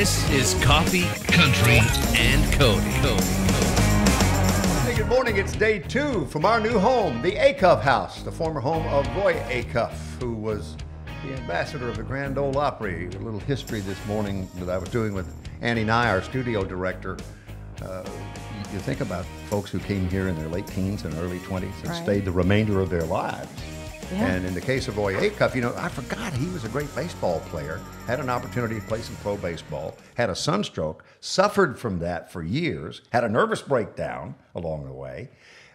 This is Coffee, Country, and Cody. Hey, good morning. It's day 2 from our new home, the Acuff House, the former home of Roy Acuff, who was the ambassador of the Grand Ole Opry. A little history this morning that I was doing with Annie Nye, our studio director. You think about folks who came here in their late teens and early 20s and stayed the remainder of their lives. Yeah. And in the case of Roy Acuff, I forgot he was a great baseball player, had an opportunity to play some pro baseball, had a sunstroke, suffered from that for years, had a nervous breakdown along the way.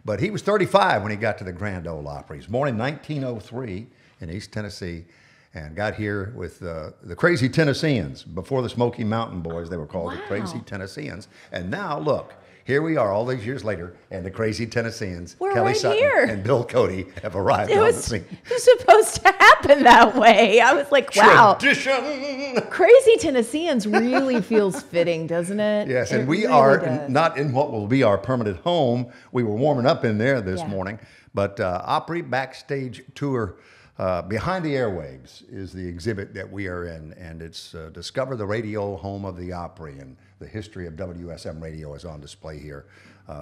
But he was 35 when he got to the Grand Ole Opry. He was born in 1903 in East Tennessee and got here with the Crazy Tennesseans. Before the Smoky Mountain Boys, they were called the Crazy Tennesseans. And now, look. Here we are all these years later, and the Crazy Tennesseans, Kelly Sutton and Bill Cody have arrived on the scene. It was supposed to happen that way. I was like, wow. Tradition! Crazy Tennesseans really feels fitting, doesn't it? Yes, and we really are does. not in what will be our permanent home. We were warming up in there this morning, but Opry Backstage Tour Behind the Airwaves is the exhibit that we are in, and it's Discover the Radio Home of the Opry, and the history of WSM radio is on display here.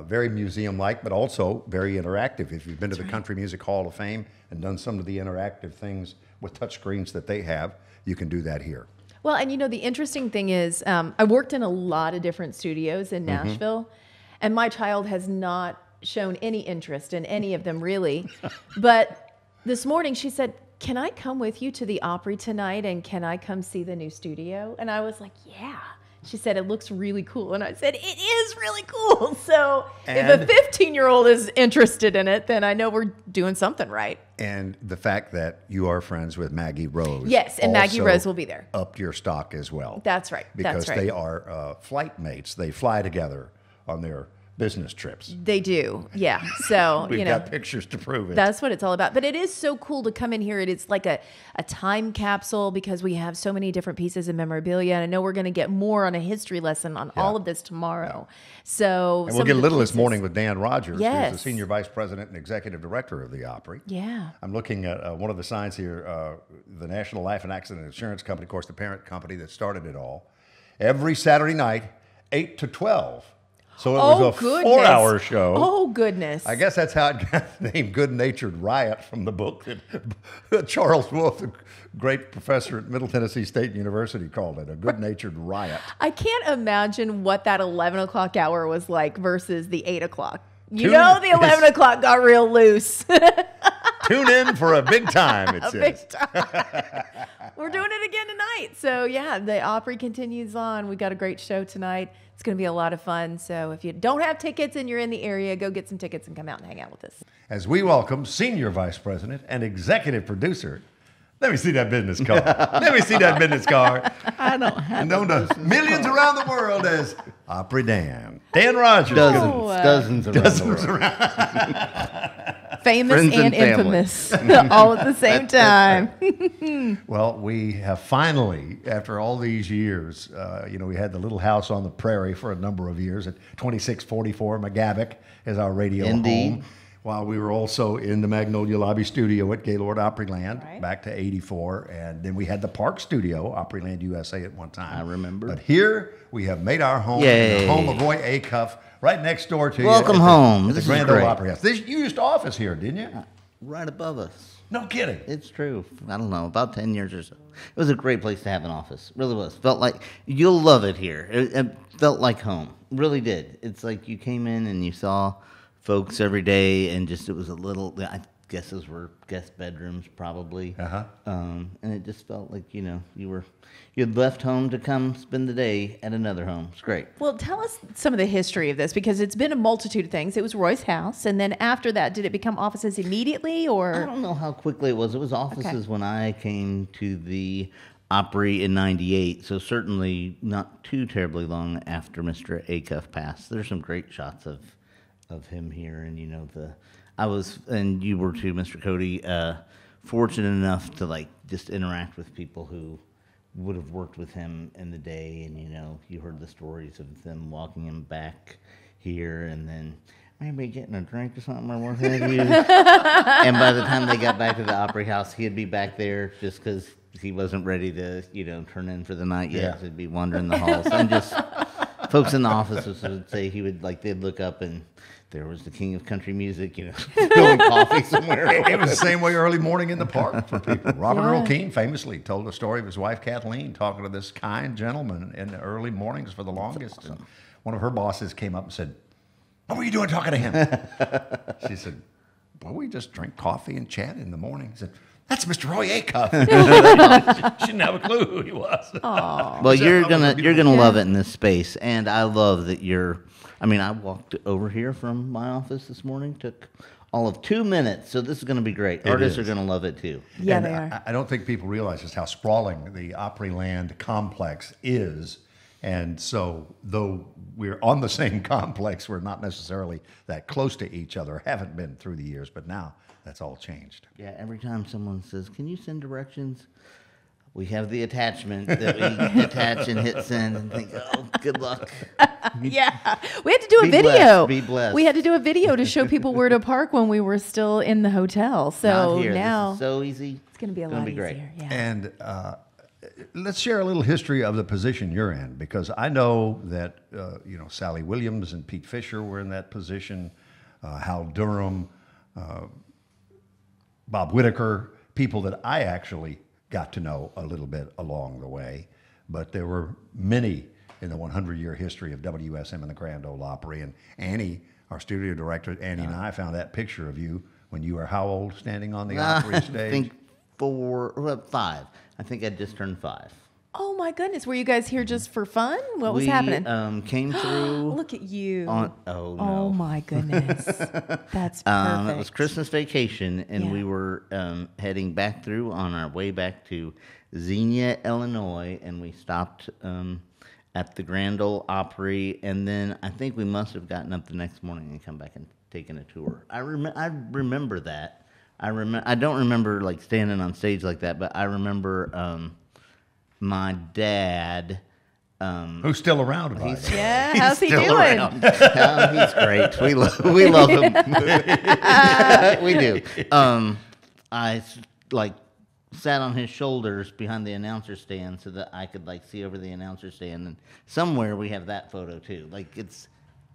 Very museum-like, but also very interactive. If you've been to the Country Music Hall of Fame and done some of the interactive things with touchscreens that they have, you can do that here. Well, and the interesting thing is, I worked in a lot of different studios in Nashville, and my child has not shown any interest in any of them, really. But this morning she said, "Can I come with you to the Opry tonight, and can I come see the new studio?" And I was like, "Yeah." She said, "It looks really cool." And I said, "It is really cool." So if a 15-year-old is interested in it, then I know we're doing something right. And the fact that you are friends with Maggie Rose. Yes, and Maggie Rose will be there. Upped your stock as well. That's right. Because they are flight mates. They fly together on their business trips. They do, yeah. So We've got pictures to prove it. That's what it's all about. But it is so cool to come in here. It is like a time capsule because we have so many different pieces of memorabilia. And I know we're going to get more on a history lesson on all of this tomorrow. So and we'll get a little this morning with Dan Rogers, yes, who's the Senior Vice President and Executive Director of the Opry. Yeah. I'm looking at one of the signs here, the National Life and Accident Insurance Company, of course, the parent company that started it all. Every Saturday night, 8 to 12. So it was a 4-hour show. Oh, goodness. I guess that's how it got the name Good-Natured Riot from the book that Charles Wolf, the great professor at Middle Tennessee State University, called it, a good-natured riot. I can't imagine what that 11 o'clock hour was like versus the 8 o'clock. The 11 o'clock got real loose. Tune in for a big time, it says. Big time. We're doing it again tonight. So, yeah, the Opry continues on. We got a great show tonight. It's going to be a lot of fun. So if you don't have tickets and you're in the area, go get some tickets and come out and hang out with us. As we welcome Senior Vice President and Executive Producer, let me see that business card. Let me see that business card. I don't have known to millions around the world as Opry Dan. Dan Rogers. Dozens around the world. Famous and infamous all at the same time. Well, we have finally, after all these years, we had the little house on the prairie for a number of years at 2644 McGavick as our radio home. While we were also in the Magnolia Lobby studio at Gaylord Opryland back to 84. And then we had the Park studio, Opryland USA at one time. I remember. But here we have made our home, in the home of Roy Acuff, right next door to Welcome home. At the Grand Ole Opry House. You used to office here, didn't you? Right above us. No kidding. It's true. I don't know, about 10 years or so. It was a great place to have an office. It really was. Felt like, you'll love it here. It felt like home. Really did. It's like you came in and you saw folks every day, and just it was a little, I guess those were guest bedrooms probably. And it just felt like, you'd left home to come spend the day at another home. It's great. Well, tell us some of the history of this, because it's been a multitude of things. It was Roy's house, and then after that, did it become offices immediately, or? I don't know how quickly it was. It was offices when I came to the Opry in 98, so certainly not too terribly long after Mr. Acuff passed. There's some great shots of him here, and I was, and you were too, Mr. Cody, fortunate enough to just interact with people who would have worked with him in the day, and you heard the stories of them walking him back here, and then maybe getting a drink or something or what have you. And by the time they got back to the Opry House, he'd be back there just because he wasn't ready to, turn in for the night yet. Yeah. So he'd be wandering the halls. And just folks in the office would say they'd look up and there was the king of country music, spilling coffee somewhere. It was the same way early morning in the park for people. Robert Earl Keen famously told the story of his wife Kathleen talking to this kind gentleman in the early mornings for the longest. Awesome. And one of her bosses came up and said, "What were you doing talking to him?" She said, "Well, we just drink coffee and chat in the morning." He said, "That's Mr. Roy Acuff." She didn't have a clue who he was. Aww. Well, you're gonna love it in this space, and I love that I walked over here from my office this morning. Took all of 2 minutes, so this is going to be great. Artists are going to love it too. Yeah, And they are. I don't think people realize just how sprawling the Opryland complex is. And so, though we're on the same complex, we're not necessarily that close to each other, haven't been through the years, but now that's all changed. Yeah, every time someone says, "Can you send directions?" We have the attachment that we attach and hit send and think, "Oh, good luck." Yeah. We had to do a Be video. blessed, be blessed. We had to do a video to show people where to park when we were still in the hotel. So Not here. now This is so easy. it's going to be a Gonna lot be great. easier. Yeah. And let's share a little history of the position you're in, because I know that Sally Williams and Pete Fisher were in that position, Hal Durham, Bob Whitaker, people that I actually got to know a little bit along the way. But there were many in the 100-year history of WSM and the Grand Ole Opry. And Annie, our studio director, Annie and I found that picture of you when you were how old, standing on the Opry stage? I think 5. I think I just turned 5. Oh my goodness. Were you guys here just for fun? What was we, happening? Came through. Look at you. Oh, no. Oh my goodness. That's perfect. It was Christmas vacation, and Yeah. we were heading back through on our way back to Xenia, Illinois, and we stopped at the Grand Ole Opry, and then I think we must have gotten up the next morning and come back and taken a tour. I remember that. I don't remember like standing on stage like that, but I remember my dad. Who's still around, by the way. Yeah, how's he Still doing? around. He's great. We love him. We do. I sat on his shoulders behind the announcer stand so that I could see over the announcer stand, and somewhere we have that photo too. It's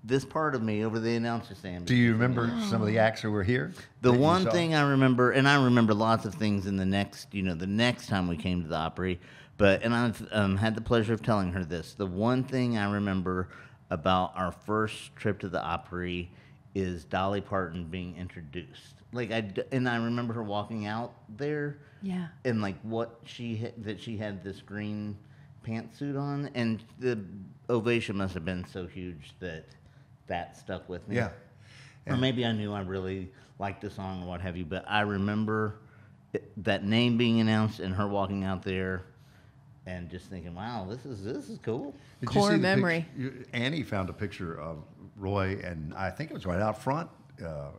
this part of me over the announcer stand. Do you remember some of the acts who were here? The that you one saw? thing I remember, and I remember lots of things in the next time we came to the Opry, and I've had the pleasure of telling her this. The one thing I remember about our first trip to the Opry is Dolly Parton being introduced. And I remember her walking out there. Yeah. And she had this green pantsuit on, and the ovation must have been so huge that stuck with me. Yeah. Or maybe I knew I really liked the song or what have you, but I remember that name being announced and her walking out there and just thinking, "Wow, this is cool." Did Core you see the memory. Annie found a picture of Roy, and I think it was right out front of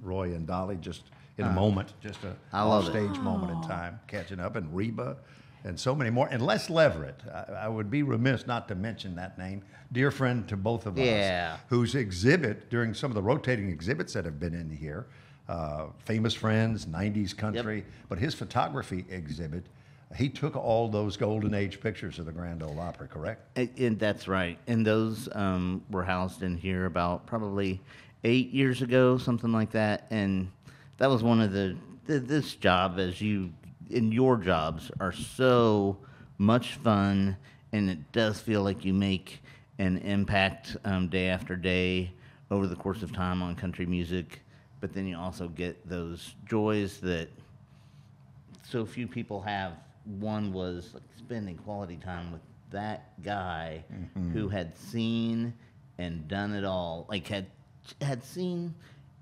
Roy and Dolly, just in a moment, just I love it. off-stage moment in time, catching up, and Reba, and so many more. And Les Leverett, I would be remiss not to mention that name, dear friend to both of Yeah. us, whose exhibit, during some of the rotating exhibits that have been in here, Famous Friends, 90s Country, but his photography exhibit, he took all those golden age pictures of the Grand Ole Opry, correct? And that's right. And those were housed in here about probably 8 years ago, something like that. And that was one of this job, as you in your jobs, are so much fun, and it does feel like you make an impact day after day over the course of time on country music. But then you also get those joys that so few people have. One was spending quality time with that guy who had seen and done it all, had seen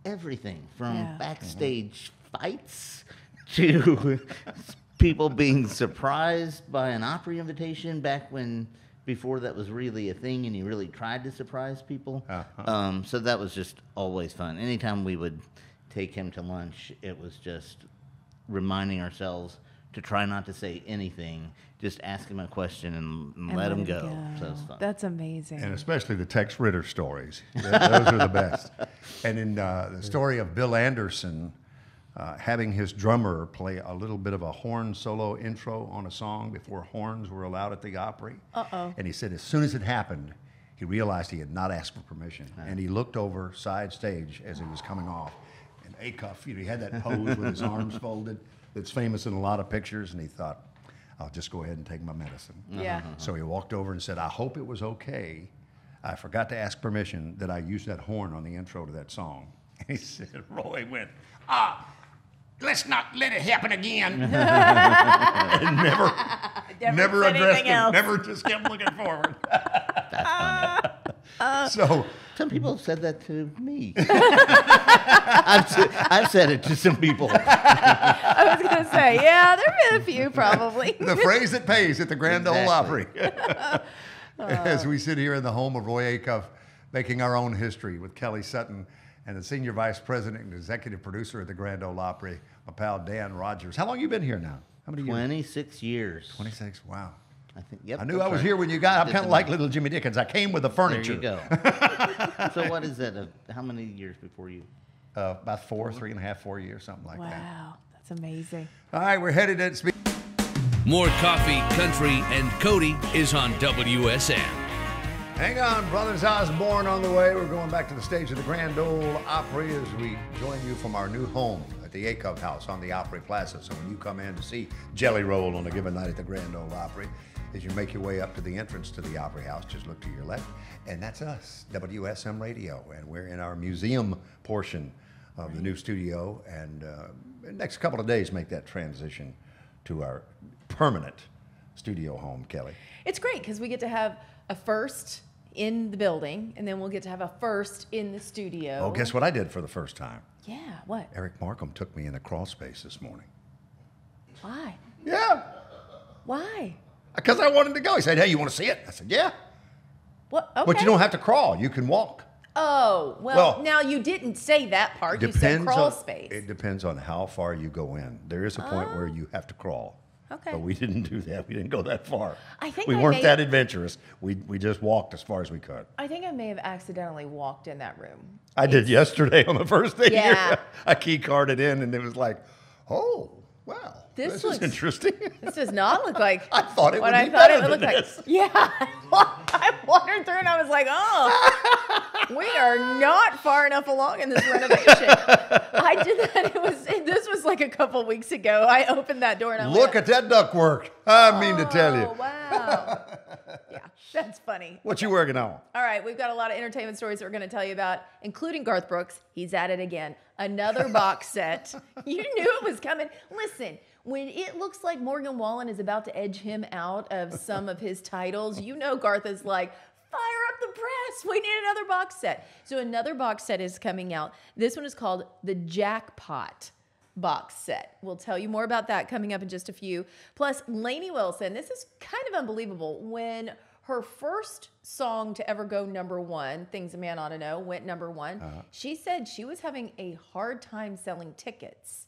everything from backstage fights to people being surprised by an Opry invitation back before that was really a thing and he really tried to surprise people. So that was just always fun. Anytime we would take him to lunch, it was just reminding ourselves to try not to say anything, just ask him a question and let him go. So it's fun. That's amazing. And especially the Tex Ritter stories. Those are the best. And in the story of Bill Anderson, having his drummer play a little bit of a horn solo intro on a song before horns were allowed at the Opry. And he said as soon as it happened, he realized he had not asked for permission. And he looked over side stage as he was coming off. And Acuff, he had that pose with his arms folded that's famous in a lot of pictures. And he thought, I'll just go ahead and take my medicine. Yeah. So he walked over and said, I hope it was okay. I forgot to ask permission that I used that horn on the intro to that song. And he said, Roy went, let's not let it happen again. And never addressed him. Never just kept looking forward. That's funny. So some people have said that to me. I've said it to some people. I was going to say, yeah, there have been a few probably. the phrase that pays at the Grand Ole Exactly. Opry. As we sit here in the home of Roy Acuff, making our own history with Kelly Sutton and the Senior Vice President and Executive Producer at the Grand Ole Opry, my pal Dan Rogers. How long you been here now? How many years? 26 years. 26, wow. I think. Yep. I knew I was here when you got. I'm kind of like little Jimmy Dickens. I came with the There furniture. you go. So what is that? How many years before you? About 3.5, 4 years, something like that. Wow, that's amazing. All right, we're headed to More coffee, country, and Cody is on WSM. Hang on, Brothers Osborne on the way. We're going back to the stage of the Grand Ole Opry as we join you from our new home at the Acuff House on the Opry Plaza. So when you come in to see Jelly Roll on a given night at the Grand Ole Opry, as you make your way up to the entrance to the Opry House, just look to your left, and that's us, WSM Radio, and we're in our museum portion of the new studio, and the next couple of days make that transition to our permanent studio home, Kelly. It's great because we get to have a first in the building, and then we'll get to have a first in the studio. Oh, guess what I did for the first time? Yeah, what? Eric Marcum took me in a crawl space this morning. Why? Yeah, Why? because I wanted to go. He said, hey, you want to see it? I said, yeah. What? Okay. But you don't have to crawl. You can walk. Oh, well, now you didn't say that part. You said crawl space. It depends on how far you go in. There is a point where you have to crawl. Okay. But we didn't do that. We didn't go that far. I think we I weren't may- that adventurous. We just walked as far as we could. I think I may have accidentally walked in that room. I did yesterday on the first day Yeah. here. I key carded in, and it was like, oh, wow. This This looks- is interesting. This does not look like I thought it what would I be thought better it would than look this. like. Yeah, I wandered through and I was like, oh, we are not far enough along in this renovation. I did that. This was like a couple weeks ago. I opened that door and I Look went, at that ductwork. I mean to tell you. oh, wow. Yeah, that's funny. What you working on? All right, we've got a lot of entertainment stories that we're going to tell you about, including Garth Brooks. He's at it again. Another box set. You knew it was coming. Listen, when it looks like Morgan Wallen is about to edge him out of some of his titles, you know Garth is like, fire up the press. We need another box set. So another box set is coming out. This one is called the Jackpot box set. We'll tell you more about that coming up in just a few. Plus, Lainey Wilson, this is kind of unbelievable. When her first song to ever go #1, Things a Man Ought to Know, went #1, she said she was having a hard time selling tickets.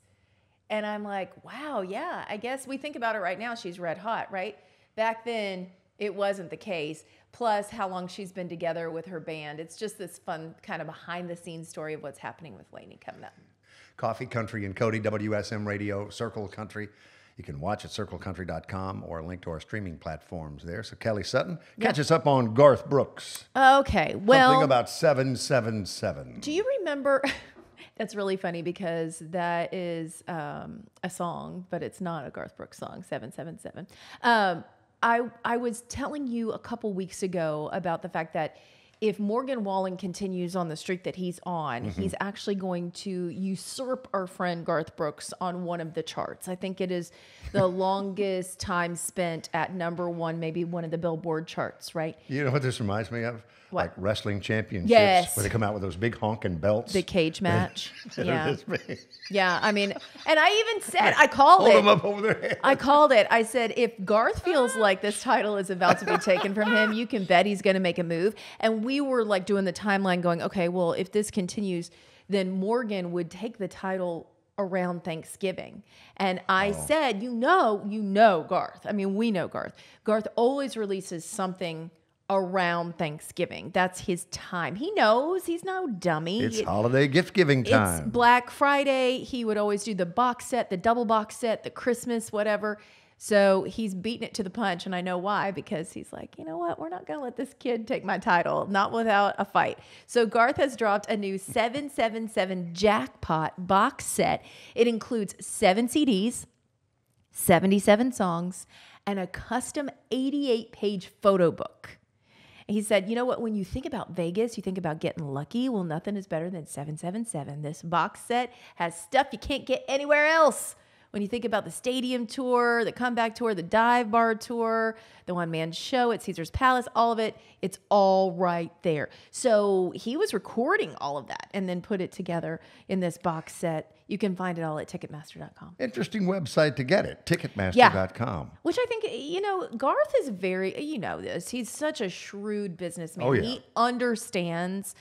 And I'm like, wow, yeah, I guess we think about it right now, she's red hot, right? Back then, it wasn't the case. Plus, how long she's been together with her band. It's just this fun kind of behind-the-scenes story of what's happening with Lainey coming up. Coffee Country and Cody, WSM Radio, Circle Country. You can watch at circlecountry.com or link to our streaming platforms there. So Kelly Sutton, catch us up on Garth Brooks. Okay, well. Something about 777. Do you remember? That's really funny because that is a song, but it's not a Garth Brooks song, 777. I was telling you a couple weeks ago about the fact that if Morgan Wallen continues on the streak that he's on, he's actually going to usurp our friend Garth Brooks on one of the charts. I think it is the longest time spent at #1, maybe one of the Billboard charts, right? You know what this reminds me of? What? Like wrestling championships. Yes. Where they come out with those big honking belts. The cage match. They're Yeah. this big. Yeah, I mean, and I even said, I called Hold it. them up over their head. I called it. I said, if Garth feels like this title is about to be taken from him, you can bet he's going to make a move. And we were like doing the timeline going, okay, well, if this continues, then Morgan would take the title around Thanksgiving. And I said, you know Garth. I mean, we know Garth. Garth always releases something around Thanksgiving. That's his time. He knows, he's no dummy. It's holiday gift giving time. It's Black Friday. He would always do the box set, the double box set, the Christmas, whatever. So he's beating it to the punch, and I know why, because he's like, you know what? We're not going to let this kid take my title, not without a fight. So Garth has dropped a new 777 jackpot box set. It includes 7 CDs, 77 songs, and a custom 88-page photo book. He said, you know what, when you think about Vegas, you think about getting lucky. Well, nothing is better than 777. This box set has stuff you can't get anywhere else. When you think about the stadium tour, the comeback tour, the dive bar tour, the one-man show at Caesar's Palace, all of it, it's all right there. So he was recording all of that and then put it together in this box set. You can find it all at Ticketmaster.com. Interesting website to get it, Ticketmaster.com. Yeah. Which I think, you know, Garth is very, you know this, he's such a shrewd businessman. Oh, yeah. He understands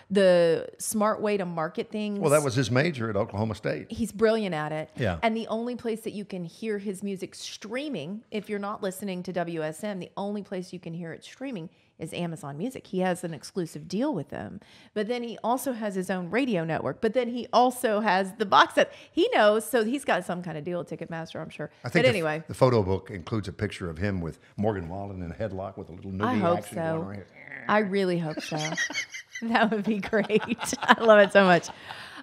the smart way to market things. Well, that was his major at Oklahoma State. He's brilliant at it. Yeah. And the only place that you can hear his music streaming, if you're not listening to WSM, the only place you can hear it streaming is Amazon Music. He has an exclusive deal with them. But then he also has his own radio network. But then he also has the box set. He knows, so he's got some kind of deal with Ticketmaster, I'm sure. I think but anyway. The photo book includes a picture of him with Morgan Wallen in a headlock with a little nudie I hope action going on. so. I really hope so. That would be great. I love it so much.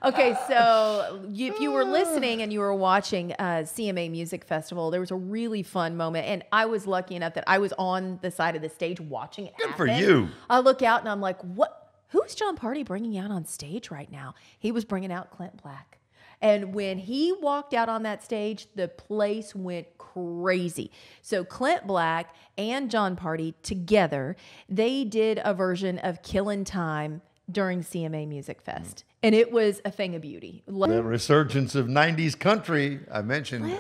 Okay, so if you were listening and you were watching CMA Music Festival, there was a really fun moment, and I was lucky enough that I was on the side of the stage watching it happen. Good for you. I look out and I'm like, what? Who's John Party bringing out on stage right now? He was bringing out Clint Black. And when he walked out on that stage, the place went crazy. So Clint Black and John Party together, they did a version of Killin' Time during CMA Music Fest. And it was a thing of beauty. The resurgence of 90s country, I mentioned,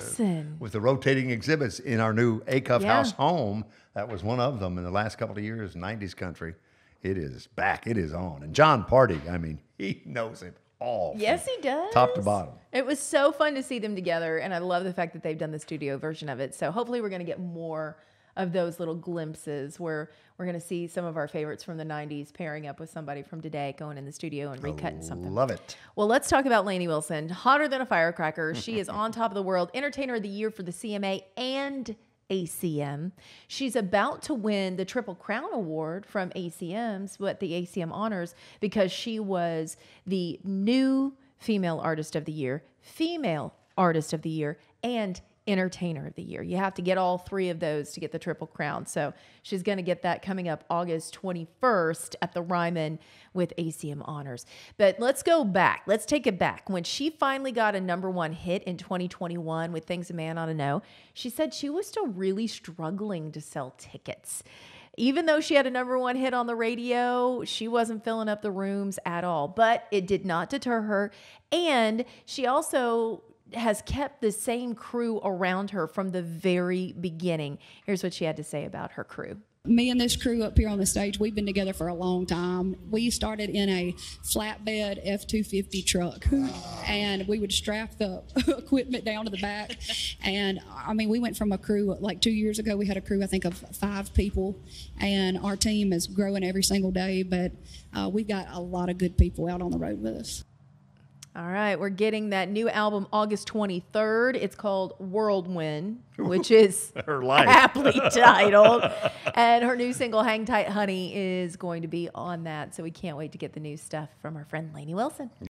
with the rotating exhibits in our new Acuff House home. That was one of them in the last couple of years, 90s country. It is back. It is on. And John Party, I mean, he knows it all. Yes, he does. Top to bottom. It was so fun to see them together, and I love the fact that they've done the studio version of it. So hopefully we're going to get more of those little glimpses where we're going to see some of our favorites from the 90s pairing up with somebody from today, going in the studio and recutting something. Love it. Well, let's talk about Lainey Wilson. Hotter than a firecracker. She is on top of the world. Entertainer of the Year for the CMA and ACM. She's about to win the Triple Crown Award from ACM's, but the ACM honors, because she was the new Female Artist of the Year, Female Artist of the Year, and Entertainer of the Year. You have to get all 3 of those to get the Triple Crown. So she's going to get that coming up August 21st at the Ryman with ACM Honors. But let's go back. Let's take it back. When she finally got a #1 hit in 2021 with Things a Man Ought to Know, she said she was still really struggling to sell tickets. Even though she had a #1 hit on the radio, she wasn't filling up the rooms at all. But it did not deter her. And she also has kept the same crew around her from the very beginning. Here's what she had to say about her crew. Me and this crew up here on the stage, we've been together for a long time. We started in a flatbed F-250 truck, and we would strap the equipment down to the back. And I mean, we went from a crew, like 2 years ago, we had a crew, I think, of 5 people, and our team is growing every single day, but we've got a lot of good people out on the road with us. All right, we're getting that new album August 23rd. It's called Whirlwind, which is her life. Aptly titled. And her new single, Hang Tight Honey, is going to be on that. So we can't wait to get the new stuff from our friend Lainey Wilson.